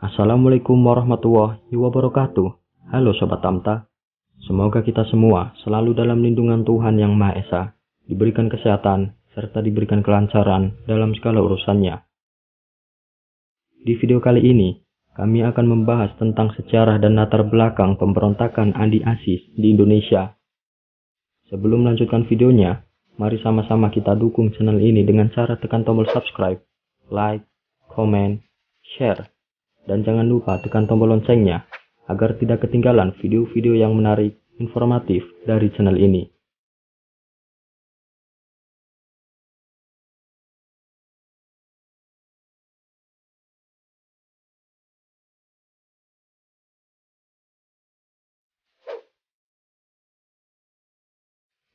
Assalamualaikum warahmatullahi wabarakatuh. Halo Sobat Tamta. Semoga kita semua selalu dalam lindungan Tuhan Yang Maha Esa, diberikan kesehatan, serta diberikan kelancaran dalam segala urusannya. Di video kali ini, kami akan membahas tentang sejarah dan latar belakang pemberontakan Andi Aziz di Indonesia. Sebelum melanjutkan videonya, mari sama-sama kita dukung channel ini dengan cara tekan tombol subscribe, like, komen, share, dan jangan lupa tekan tombol loncengnya agar tidak ketinggalan video-video yang menarik, informatif dari channel ini.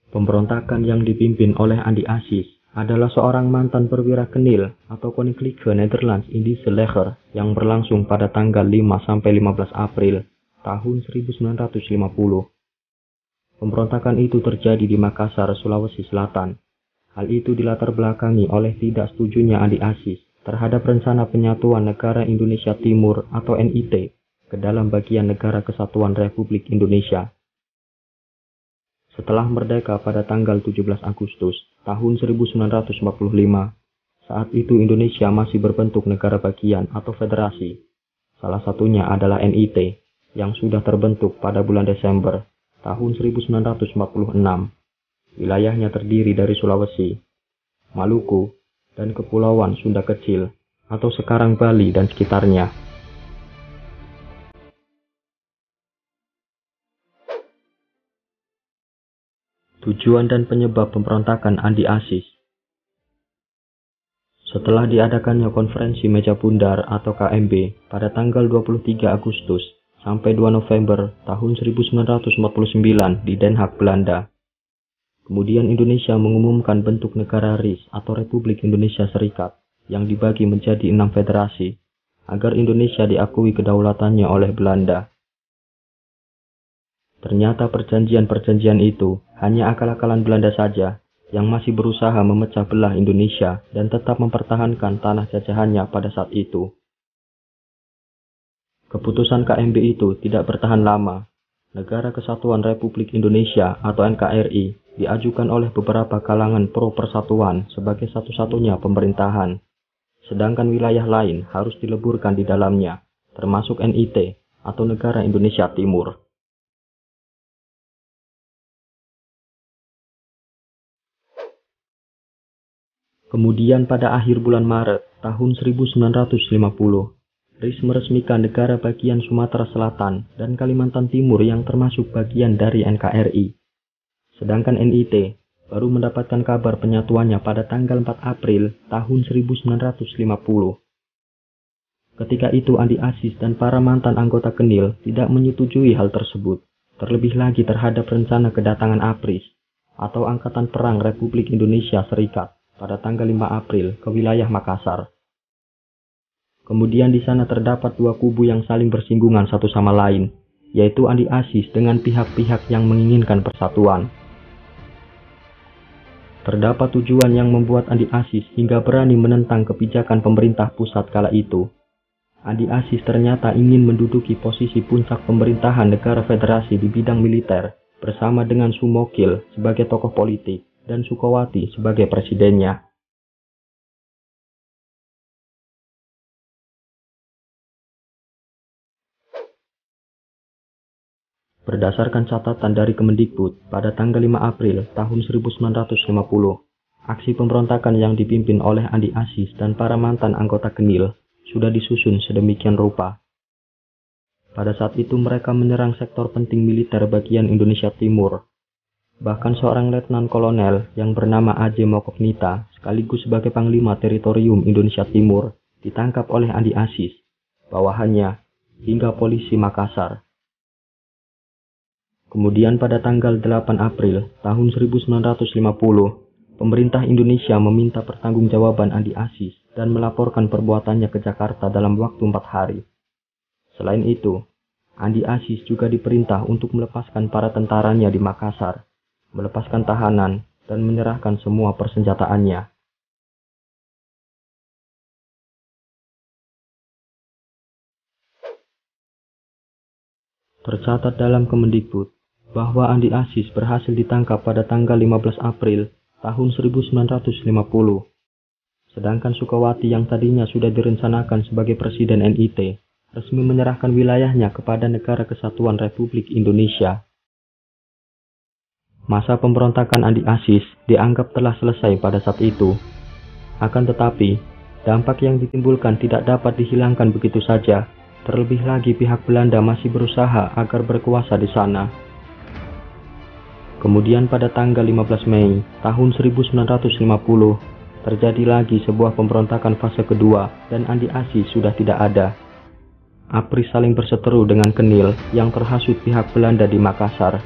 Pemberontakan yang dipimpin oleh Andi Aziz adalah seorang mantan perwira Kenil atau Koninklijke Nederlands-Indische Leger yang berlangsung pada tanggal 5-15 April tahun 1950. Pemberontakan itu terjadi di Makassar, Sulawesi Selatan. Hal itu dilatar belakangi oleh tidak setujunya Andi Aziz terhadap rencana penyatuan Negara Indonesia Timur atau NIT ke dalam bagian Negara Kesatuan Republik Indonesia. Setelah merdeka pada tanggal 17 Agustus tahun 1945, saat itu Indonesia masih berbentuk negara bagian atau federasi. Salah satunya adalah NIT yang sudah terbentuk pada bulan Desember tahun 1946. Wilayahnya terdiri dari Sulawesi, Maluku, dan Kepulauan Sunda Kecil atau sekarang Bali dan sekitarnya. Tujuan dan penyebab pemberontakan Andi Aziz. Setelah diadakannya konferensi meja bundar atau KMB pada tanggal 23 Agustus sampai 2 November tahun 1949 di Den Haag, Belanda. Kemudian Indonesia mengumumkan bentuk negara RIS atau Republik Indonesia Serikat yang dibagi menjadi 6 federasi agar Indonesia diakui kedaulatannya oleh Belanda. Ternyata perjanjian-perjanjian itu hanya akal-akalan Belanda saja yang masih berusaha memecah belah Indonesia dan tetap mempertahankan tanah jajahannya pada saat itu. Keputusan KMB itu tidak bertahan lama. Negara Kesatuan Republik Indonesia atau NKRI diajukan oleh beberapa kalangan pro persatuan sebagai satu-satunya pemerintahan. Sedangkan wilayah lain harus dileburkan di dalamnya, termasuk NIT atau Negara Indonesia Timur. Kemudian pada akhir bulan Maret tahun 1950, RIS meresmikan negara bagian Sumatera Selatan dan Kalimantan Timur yang termasuk bagian dari NKRI. Sedangkan NIT baru mendapatkan kabar penyatuannya pada tanggal 4 April tahun 1950. Ketika itu Andi Aziz dan para mantan anggota Kenil tidak menyetujui hal tersebut, terlebih lagi terhadap rencana kedatangan APRIS atau Angkatan Perang Republik Indonesia Serikat pada tanggal 5 April ke wilayah Makassar. Kemudian di sana terdapat dua kubu yang saling bersinggungan satu sama lain, yaitu Andi Aziz dengan pihak-pihak yang menginginkan persatuan. Terdapat tujuan yang membuat Andi Aziz hingga berani menentang kebijakan pemerintah pusat kala itu. Andi Aziz ternyata ingin menduduki posisi puncak pemerintahan negara federasi di bidang militer bersama dengan Sumokil sebagai tokoh politik dan Sukowati sebagai presidennya. Berdasarkan catatan dari Kemendikbud pada tanggal 5 April tahun 1950, aksi pemberontakan yang dipimpin oleh Andi Aziz dan para mantan anggota Kenil sudah disusun sedemikian rupa. Pada saat itu mereka menyerang sektor penting militer bagian Indonesia Timur. Bahkan seorang letnan kolonel yang bernama A.J. Mokognita sekaligus sebagai Panglima Teritorium Indonesia Timur ditangkap oleh Andi Aziz, bawahannya hingga polisi Makassar. Kemudian pada tanggal 8 April tahun 1950, pemerintah Indonesia meminta pertanggungjawaban Andi Aziz dan melaporkan perbuatannya ke Jakarta dalam waktu 4 hari. Selain itu, Andi Aziz juga diperintah untuk melepaskan para tentaranya di Makassar, melepaskan tahanan, dan menyerahkan semua persenjataannya. Tercatat dalam Kemendikbud bahwa Andi Aziz berhasil ditangkap pada tanggal 15 April tahun 1950. Sedangkan Sukawati yang tadinya sudah direncanakan sebagai Presiden NIT, resmi menyerahkan wilayahnya kepada Negara Kesatuan Republik Indonesia. Masa pemberontakan Andi Aziz dianggap telah selesai pada saat itu. Akan tetapi, dampak yang ditimbulkan tidak dapat dihilangkan begitu saja. Terlebih lagi pihak Belanda masih berusaha agar berkuasa di sana. Kemudian pada tanggal 15 Mei tahun 1950, terjadi lagi sebuah pemberontakan fase kedua dan Andi Aziz sudah tidak ada. APRI saling berseteru dengan Kenil yang terhasut pihak Belanda di Makassar.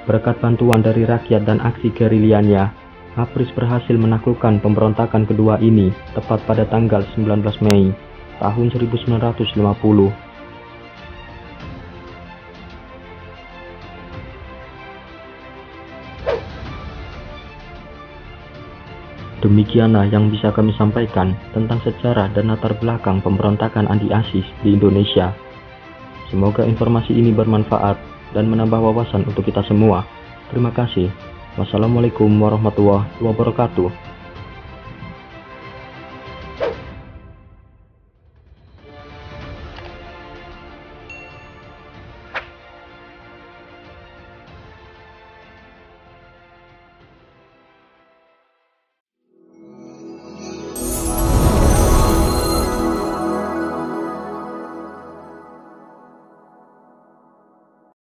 Berkat bantuan dari rakyat dan aksi gerilyanya, APRI berhasil menaklukkan pemberontakan kedua ini tepat pada tanggal 19 Mei tahun 1950. Demikianlah yang bisa kami sampaikan tentang sejarah dan latar belakang pemberontakan Andi Aziz di Indonesia. Semoga informasi ini bermanfaat dan menambah wawasan untuk kita semua. Terima kasih. Wassalamualaikum warahmatullahi wabarakatuh.